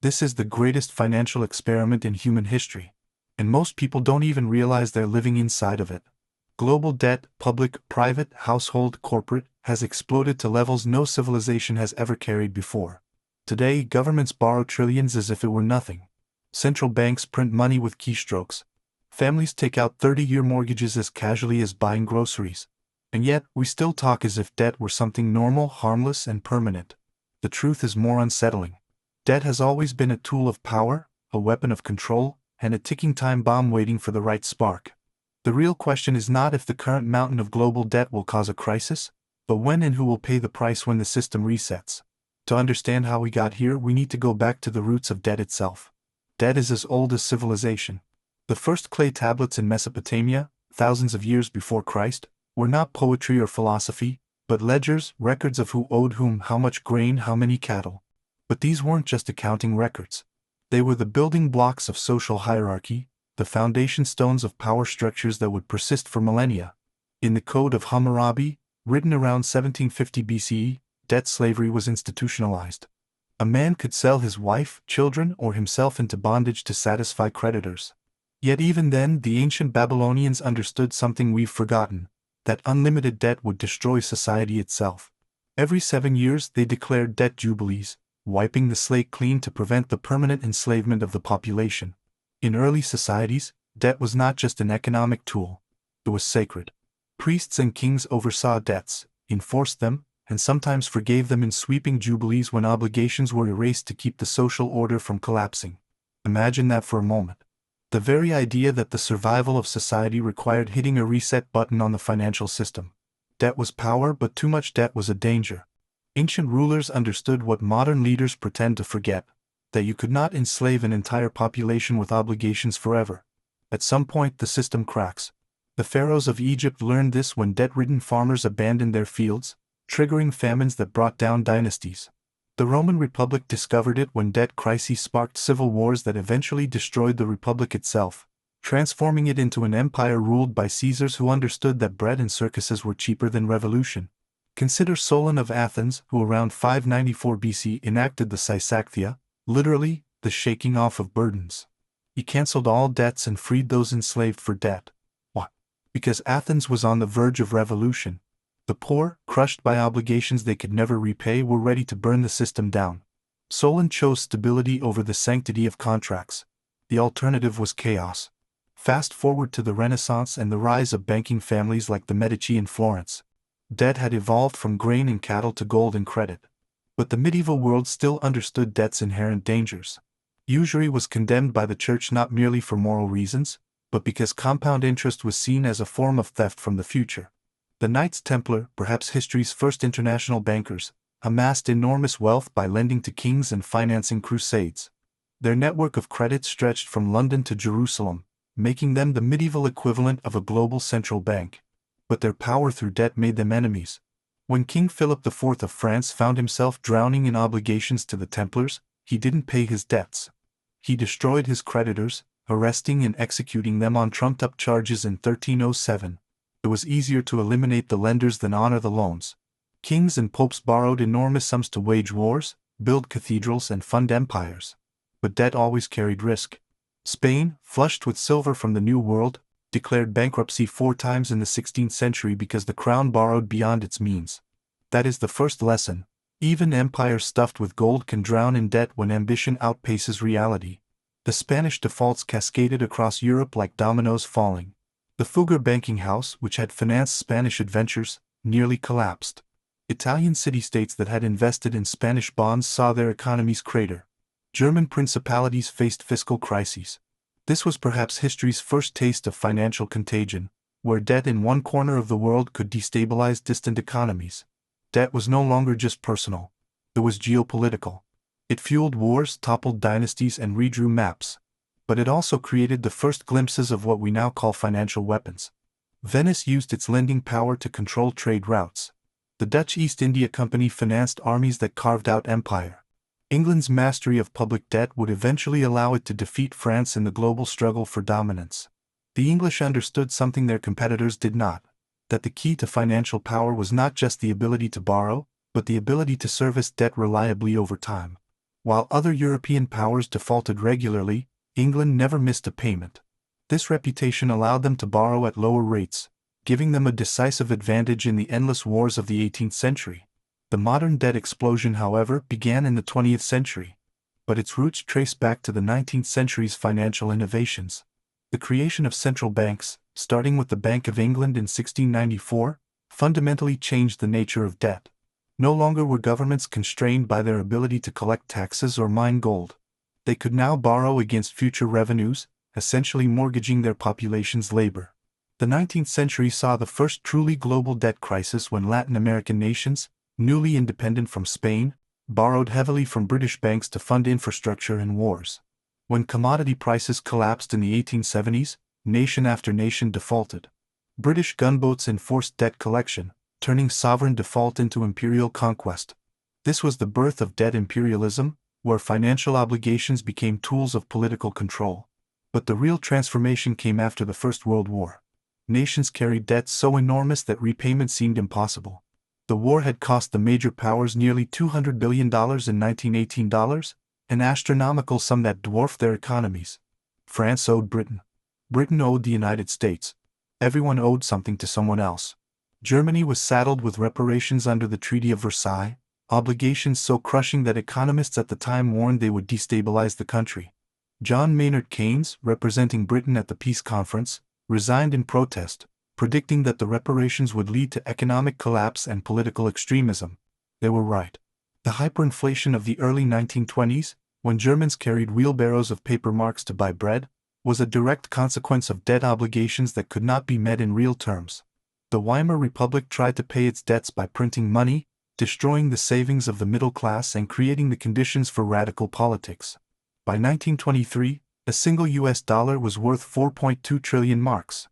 This is the greatest financial experiment in human history, and most people don't even realize they're living inside of it. Global debt, public, private, household, corporate, has exploded to levels no civilization has ever carried before. Today, governments borrow trillions as if it were nothing. Central banks print money with keystrokes. Families take out 30-year mortgages as casually as buying groceries. And yet, we still talk as if debt were something normal, harmless, and permanent. The truth is more unsettling. Debt has always been a tool of power, a weapon of control, and a ticking time bomb waiting for the right spark. The real question is not if the current mountain of global debt will cause a crisis, but when and who will pay the price when the system resets. To understand how we got here, we need to go back to the roots of debt itself. Debt is as old as civilization. The first clay tablets in Mesopotamia, thousands of years before Christ, were not poetry or philosophy, but ledgers, records of who owed whom, how much grain, how many cattle. But these weren't just accounting records. They were the building blocks of social hierarchy, the foundation stones of power structures that would persist for millennia. In the Code of Hammurabi, written around 1750 BCE, debt slavery was institutionalized. A man could sell his wife, children, or himself into bondage to satisfy creditors. Yet even then, the ancient Babylonians understood something we've forgotten, that unlimited debt would destroy society itself. Every 7 years they declared debt jubilees, wiping the slate clean to prevent the permanent enslavement of the population. In early societies, debt was not just an economic tool, it was sacred. Priests and kings oversaw debts, enforced them, and sometimes forgave them in sweeping jubilees when obligations were erased to keep the social order from collapsing. Imagine that for a moment. The very idea that the survival of society required hitting a reset button on the financial system. Debt was power, but too much debt was a danger. Ancient rulers understood what modern leaders pretend to forget, that you could not enslave an entire population with obligations forever. At some point the system cracks. The pharaohs of Egypt learned this when debt-ridden farmers abandoned their fields, triggering famines that brought down dynasties. The Roman Republic discovered it when debt crises sparked civil wars that eventually destroyed the Republic itself, transforming it into an empire ruled by Caesars who understood that bread and circuses were cheaper than revolution. Consider Solon of Athens, who around 594 BC enacted the Sisakthia, literally, the shaking off of burdens. He cancelled all debts and freed those enslaved for debt. Why? Because Athens was on the verge of revolution. The poor, crushed by obligations they could never repay, were ready to burn the system down. Solon chose stability over the sanctity of contracts. The alternative was chaos. Fast forward to the Renaissance and the rise of banking families like the Medici in Florence. Debt had evolved from grain and cattle to gold and credit. But the medieval world still understood debt's inherent dangers. Usury was condemned by the church not merely for moral reasons, but because compound interest was seen as a form of theft from the future. The Knights Templar, perhaps history's first international bankers, amassed enormous wealth by lending to kings and financing crusades. Their network of credit stretched from London to Jerusalem, making them the medieval equivalent of a global central bank. But their power through debt made them enemies. When King Philip IV of France found himself drowning in obligations to the Templars, he didn't pay his debts. He destroyed his creditors, arresting and executing them on trumped-up charges in 1307. It was easier to eliminate the lenders than honor the loans. Kings and popes borrowed enormous sums to wage wars, build cathedrals, and fund empires. But debt always carried risk. Spain, flushed with silver from the New World, declared bankruptcy 4 times in the 16th century because the crown borrowed beyond its means. That is the first lesson. Even empires stuffed with gold can drown in debt when ambition outpaces reality. The Spanish defaults cascaded across Europe like dominoes falling. The Fugger banking house, which had financed Spanish adventures, nearly collapsed. Italian city-states that had invested in Spanish bonds saw their economies crater. German principalities faced fiscal crises. This was perhaps history's first taste of financial contagion, where debt in one corner of the world could destabilize distant economies. Debt was no longer just personal. It was geopolitical. It fueled wars, toppled dynasties, and redrew maps. But it also created the first glimpses of what we now call financial weapons. Venice used its lending power to control trade routes. The Dutch East India Company financed armies that carved out empire. England's mastery of public debt would eventually allow it to defeat France in the global struggle for dominance. The English understood something their competitors did not, that the key to financial power was not just the ability to borrow, but the ability to service debt reliably over time. While other European powers defaulted regularly, England never missed a payment. This reputation allowed them to borrow at lower rates, giving them a decisive advantage in the endless wars of the 18th century. The modern debt explosion, however, began in the 20th century, but its roots trace back to the 19th century's financial innovations. The creation of central banks, starting with the Bank of England in 1694, fundamentally changed the nature of debt. No longer were governments constrained by their ability to collect taxes or mine gold. They could now borrow against future revenues, essentially mortgaging their population's labor. The 19th century saw the first truly global debt crisis when Latin American nations, newly independent from Spain, borrowed heavily from British banks to fund infrastructure and wars. When commodity prices collapsed in the 1870s, nation after nation defaulted. British gunboats enforced debt collection, turning sovereign default into imperial conquest. This was the birth of debt imperialism, where financial obligations became tools of political control. But the real transformation came after the First World War. Nations carried debts so enormous that repayment seemed impossible. The war had cost the major powers nearly $200 billion in 1918, an astronomical sum that dwarfed their economies. France owed Britain. Britain owed the United States. Everyone owed something to someone else. Germany was saddled with reparations under the Treaty of Versailles, obligations so crushing that economists at the time warned they would destabilize the country. John Maynard Keynes, representing Britain at the peace conference, resigned in protest, predicting that the reparations would lead to economic collapse and political extremism. They were right. The hyperinflation of the early 1920s, when Germans carried wheelbarrows of paper marks to buy bread, was a direct consequence of debt obligations that could not be met in real terms. The Weimar Republic tried to pay its debts by printing money, destroying the savings of the middle class and creating the conditions for radical politics. By 1923, a single US dollar was worth 4.2 trillion marks.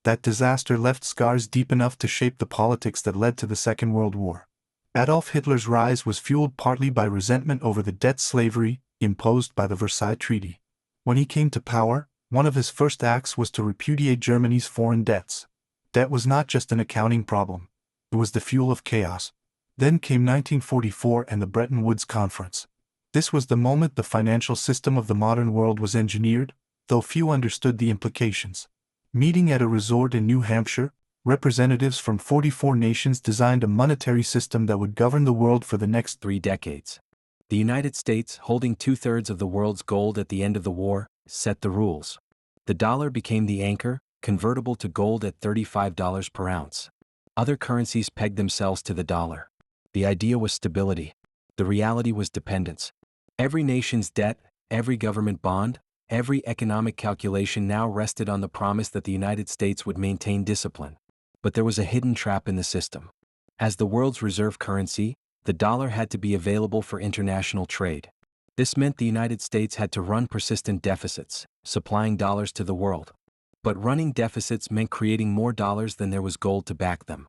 That disaster left scars deep enough to shape the politics that led to the Second World War. Adolf Hitler's rise was fueled partly by resentment over the debt slavery imposed by the Versailles Treaty. When he came to power, one of his first acts was to repudiate Germany's foreign debts. Debt was not just an accounting problem. It was the fuel of chaos. Then came 1944 and the Bretton Woods Conference. This was the moment the financial system of the modern world was engineered, though few understood the implications. Meeting at a resort in New Hampshire, representatives from 44 nations designed a monetary system that would govern the world for the next 3 decades. The United States, holding 2/3 of the world's gold at the end of the war, set the rules. The dollar became the anchor, convertible to gold at $35 per ounce. Other currencies pegged themselves to the dollar. The idea was stability. The reality was dependence. Every nation's debt, every government bond, every economic calculation now rested on the promise that the United States would maintain discipline. But there was a hidden trap in the system. As the world's reserve currency, the dollar had to be available for international trade. This meant the United States had to run persistent deficits, supplying dollars to the world. But running deficits meant creating more dollars than there was gold to back them.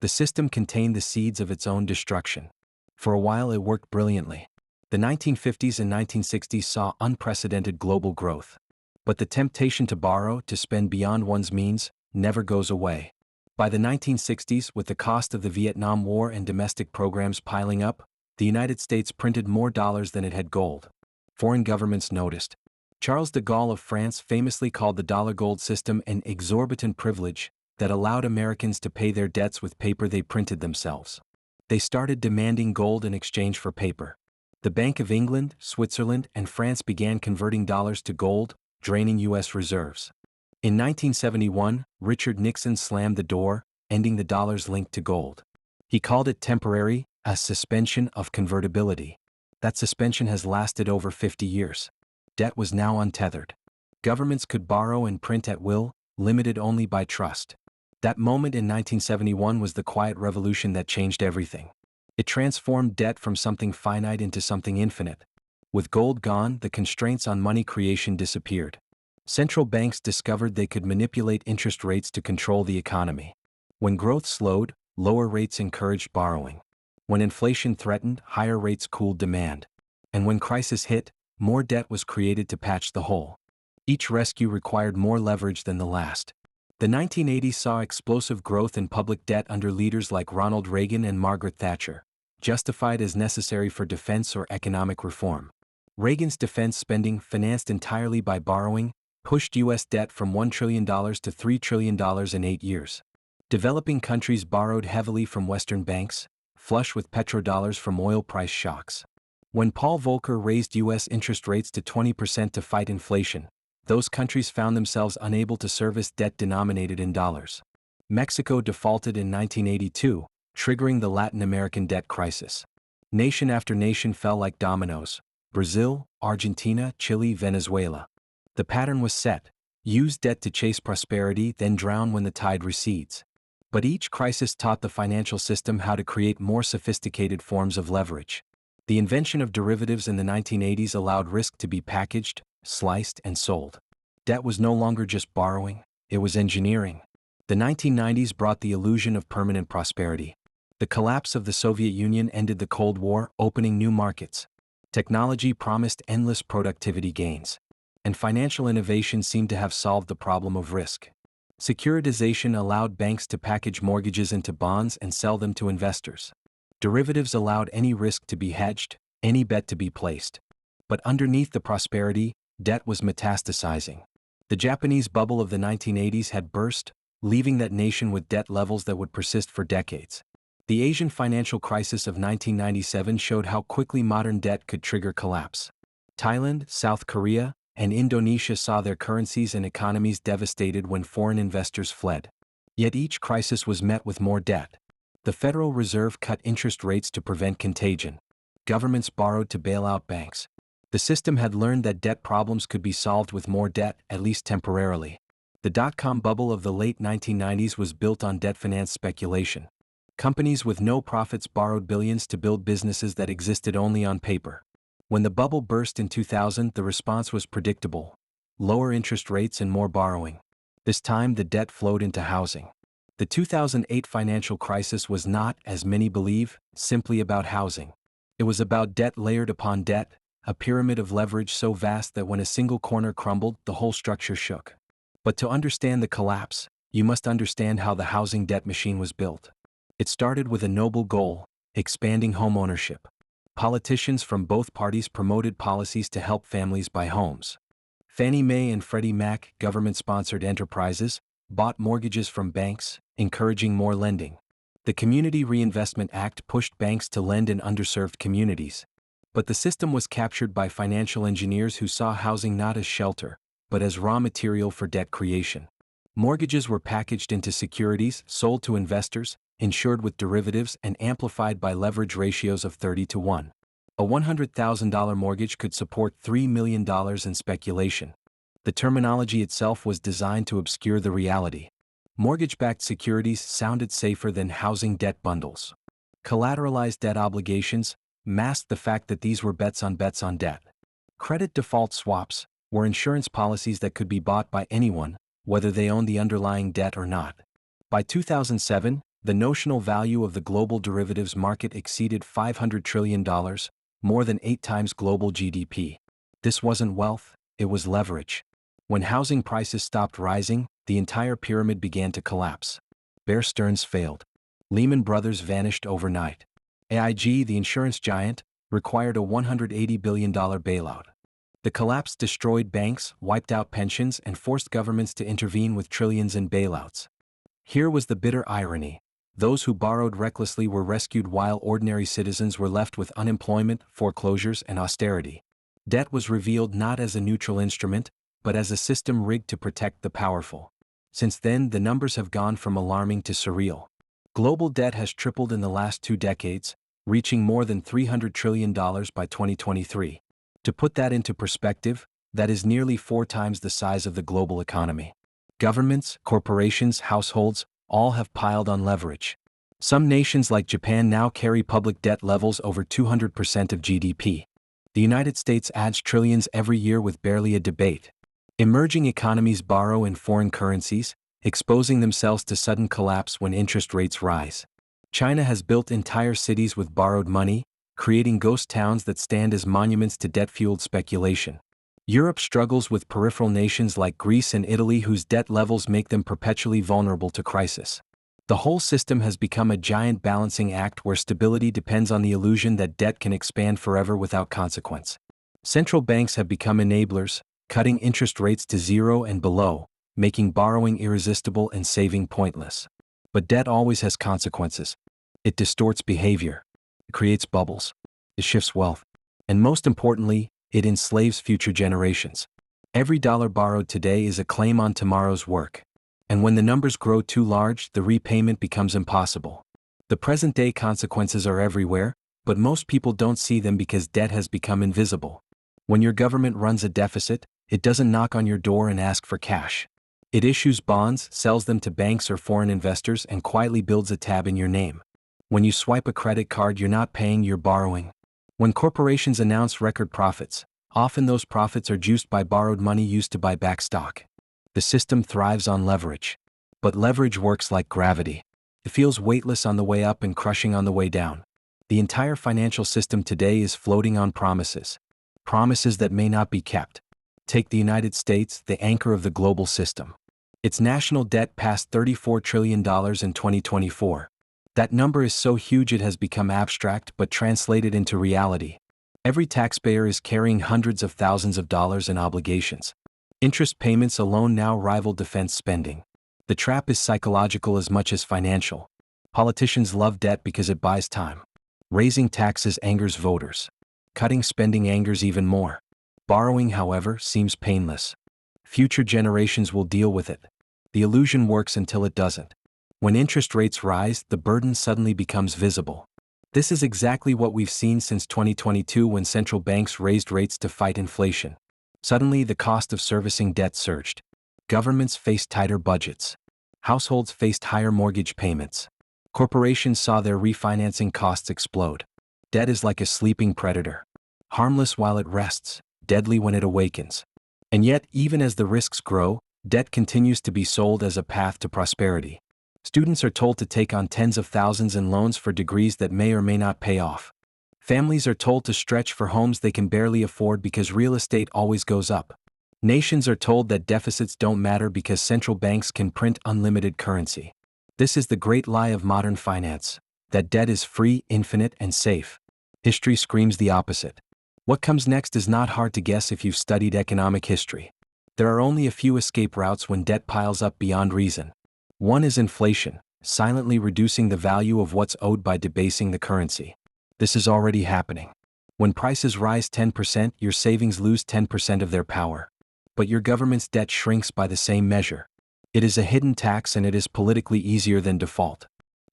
The system contained the seeds of its own destruction. For a while it worked brilliantly. The 1950s and 1960s saw unprecedented global growth. But the temptation to borrow, to spend beyond one's means, never goes away. By the 1960s, with the cost of the Vietnam War and domestic programs piling up, the United States printed more dollars than it had gold. Foreign governments noticed. Charles de Gaulle of France famously called the dollar-gold system an exorbitant privilege that allowed Americans to pay their debts with paper they printed themselves. They started demanding gold in exchange for paper. The Bank of England, Switzerland, and France began converting dollars to gold, draining U.S. reserves. In 1971, Richard Nixon slammed the door, ending the dollar's link to gold. He called it temporary, a suspension of convertibility. That suspension has lasted over 50 years. Debt was now untethered. Governments could borrow and print at will, limited only by trust. That moment in 1971 was the quiet revolution that changed everything. It transformed debt from something finite into something infinite. With gold gone, the constraints on money creation disappeared. Central banks discovered they could manipulate interest rates to control the economy. When growth slowed, lower rates encouraged borrowing. When inflation threatened, higher rates cooled demand. And when crisis hit, more debt was created to patch the hole. Each rescue required more leverage than the last. The 1980s saw explosive growth in public debt under leaders like Ronald Reagan and Margaret Thatcher, justified as necessary for defense or economic reform. Reagan's defense spending, financed entirely by borrowing, pushed U.S. debt from $1 trillion to $3 trillion in 8 years. Developing countries borrowed heavily from Western banks, flush with petrodollars from oil price shocks. When Paul Volcker raised U.S. interest rates to 20% to fight inflation, those countries found themselves unable to service debt denominated in dollars. Mexico defaulted in 1982, triggering the Latin American debt crisis. Nation after nation fell like dominoes: Brazil, Argentina, Chile, Venezuela. The pattern was set: use debt to chase prosperity, then drown when the tide recedes. But each crisis taught the financial system how to create more sophisticated forms of leverage. The invention of derivatives in the 1980s allowed risk to be packaged, sliced, and sold. Debt was no longer just borrowing, it was engineering. The 1990s brought the illusion of permanent prosperity. The collapse of the Soviet Union ended the Cold War, opening new markets. Technology promised endless productivity gains. And financial innovation seemed to have solved the problem of risk. Securitization allowed banks to package mortgages into bonds and sell them to investors. Derivatives allowed any risk to be hedged, any bet to be placed. But underneath the prosperity, debt was metastasizing. The Japanese bubble of the 1980s had burst, leaving that nation with debt levels that would persist for decades. The Asian financial crisis of 1997 showed how quickly modern debt could trigger collapse. Thailand, South Korea, and Indonesia saw their currencies and economies devastated when foreign investors fled. Yet each crisis was met with more debt. The Federal Reserve cut interest rates to prevent contagion. Governments borrowed to bail out banks. The system had learned that debt problems could be solved with more debt, at least temporarily. The dot-com bubble of the late 1990s was built on debt finance speculation. Companies with no profits borrowed billions to build businesses that existed only on paper. When the bubble burst in 2000, the response was predictable: lower interest rates and more borrowing. This time the debt flowed into housing. The 2008 financial crisis was not, as many believe, simply about housing. It was about debt layered upon debt, a pyramid of leverage so vast that when a single corner crumbled, the whole structure shook. But to understand the collapse, you must understand how the housing debt machine was built. It started with a noble goal: expanding home ownership. Politicians from both parties promoted policies to help families buy homes. Fannie Mae and Freddie Mac, government-sponsored enterprises, bought mortgages from banks, encouraging more lending. The Community Reinvestment Act pushed banks to lend in underserved communities. But the system was captured by financial engineers who saw housing not as shelter, but as raw material for debt creation. Mortgages were packaged into securities, sold to investors, insured with derivatives, and amplified by leverage ratios of 30-1. A $100,000 mortgage could support $3 million in speculation. The terminology itself was designed to obscure the reality. Mortgage-backed securities sounded safer than housing debt bundles. Collateralized debt obligations masked the fact that these were bets on debt. Credit default swaps were insurance policies that could be bought by anyone, whether they owned the underlying debt or not. By 2007, the notional value of the global derivatives market exceeded $500 trillion, more than 8 times global GDP. This wasn't wealth, it was leverage. When housing prices stopped rising, the entire pyramid began to collapse. Bear Stearns failed. Lehman Brothers vanished overnight. AIG, the insurance giant, required a $180 billion bailout. The collapse destroyed banks, wiped out pensions, and forced governments to intervene with trillions in bailouts. Here was the bitter irony. Those who borrowed recklessly were rescued while ordinary citizens were left with unemployment, foreclosures, and austerity. Debt was revealed not as a neutral instrument, but as a system rigged to protect the powerful. Since then, the numbers have gone from alarming to surreal. Global debt has tripled in the last 2 decades, reaching more than $300 trillion by 2023. To put that into perspective, that is nearly 4 times the size of the global economy. Governments, corporations, households, all have piled on leverage. Some nations like Japan now carry public debt levels over 200% of GDP. The United States adds trillions every year with barely a debate. Emerging economies borrow in foreign currencies, exposing themselves to sudden collapse when interest rates rise. China has built entire cities with borrowed money, creating ghost towns that stand as monuments to debt-fueled speculation. Europe struggles with peripheral nations like Greece and Italy whose debt levels make them perpetually vulnerable to crisis. The whole system has become a giant balancing act where stability depends on the illusion that debt can expand forever without consequence. Central banks have become enablers, cutting interest rates to zero and below, making borrowing irresistible and saving pointless. But debt always has consequences. It distorts behavior. It creates bubbles. It shifts wealth. And most importantly, it enslaves future generations. Every dollar borrowed today is a claim on tomorrow's work. And when the numbers grow too large, the repayment becomes impossible. The present-day consequences are everywhere, but most people don't see them because debt has become invisible. When your government runs a deficit, it doesn't knock on your door and ask for cash. It issues bonds, sells them to banks or foreign investors, and quietly builds a tab in your name. When you swipe a credit card, you're not paying, you're borrowing. When corporations announce record profits, often those profits are juiced by borrowed money used to buy back stock. The system thrives on leverage. But leverage works like gravity. It feels weightless on the way up and crushing on the way down. The entire financial system today is floating on promises. Promises that may not be kept. Take the United States, the anchor of the global system. Its national debt passed $34 trillion in 2024. That number is so huge it has become abstract but translated into reality. Every taxpayer is carrying hundreds of thousands of dollars in obligations. Interest payments alone now rival defense spending. The trap is psychological as much as financial. Politicians love debt because it buys time. Raising taxes angers voters. Cutting spending angers even more. Borrowing, however, seems painless. Future generations will deal with it. The illusion works until it doesn't. When interest rates rise, the burden suddenly becomes visible. This is exactly what we've seen since 2022 when central banks raised rates to fight inflation. Suddenly, the cost of servicing debt surged. Governments faced tighter budgets. Households faced higher mortgage payments. Corporations saw their refinancing costs explode. Debt is like a sleeping predator. Harmless while it rests, deadly when it awakens. And yet, even as the risks grow, debt continues to be sold as a path to prosperity. Students are told to take on tens of thousands in loans for degrees that may or may not pay off. Families are told to stretch for homes they can barely afford because real estate always goes up. Nations are told that deficits don't matter because central banks can print unlimited currency. This is the great lie of modern finance, that debt is free, infinite, and safe. History screams the opposite. What comes next is not hard to guess if you've studied economic history. There are only a few escape routes when debt piles up beyond reason. One is inflation, silently reducing the value of what's owed by debasing the currency. This is already happening. When prices rise 10%, your savings lose 10% of their power. But your government's debt shrinks by the same measure. It is a hidden tax and it is politically easier than default.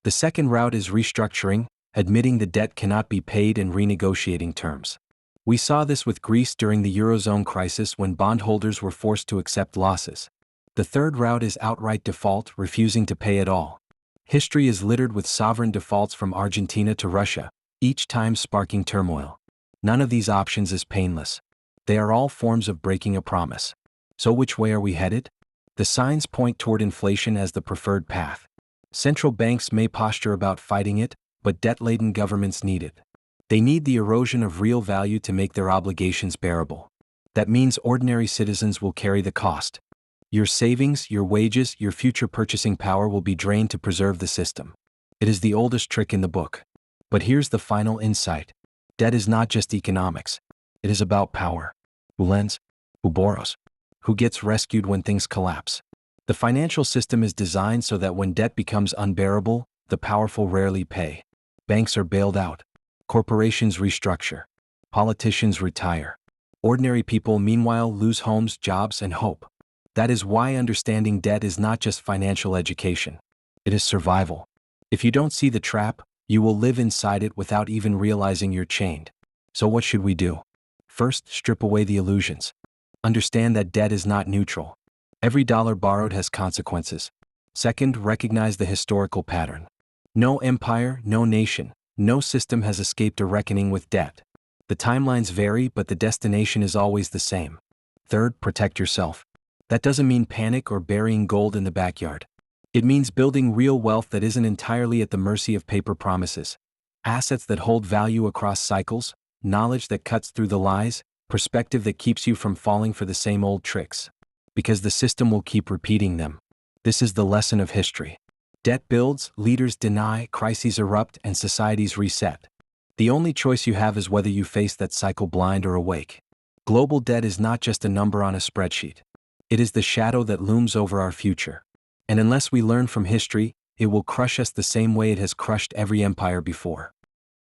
The second route is restructuring, admitting the debt cannot be paid and renegotiating terms. We saw this with Greece during the Eurozone crisis when bondholders were forced to accept losses. The third route is outright default, refusing to pay at all. History is littered with sovereign defaults from Argentina to Russia, each time sparking turmoil. None of these options is painless. They are all forms of breaking a promise. So which way are we headed? The signs point toward inflation as the preferred path. Central banks may posture about fighting it, but debt-laden governments need it. They need the erosion of real value to make their obligations bearable. That means ordinary citizens will carry the cost. Your savings, your wages, your future purchasing power will be drained to preserve the system. It is the oldest trick in the book. But here's the final insight. Debt is not just economics. It is about power. Who lends? Who borrows? Who gets rescued when things collapse? The financial system is designed so that when debt becomes unbearable, the powerful rarely pay. Banks are bailed out. Corporations restructure. Politicians retire. Ordinary people, meanwhile, lose homes, jobs, and hope. That is why understanding debt is not just financial education. It is survival. If you don't see the trap, you will live inside it without even realizing you're chained. So what should we do? First, strip away the illusions. Understand that debt is not neutral. Every dollar borrowed has consequences. Second, recognize the historical pattern. No empire, no nation, no system has escaped a reckoning with debt. The timelines vary, but the destination is always the same. Third, protect yourself. That doesn't mean panic or burying gold in the backyard. It means building real wealth that isn't entirely at the mercy of paper promises. Assets that hold value across cycles, knowledge that cuts through the lies, perspective that keeps you from falling for the same old tricks. Because the system will keep repeating them. This is the lesson of history. Debt builds, leaders deny, crises erupt, and societies reset. The only choice you have is whether you face that cycle blind or awake. Global debt is not just a number on a spreadsheet. It is the shadow that looms over our future. And unless we learn from history, it will crush us the same way it has crushed every empire before.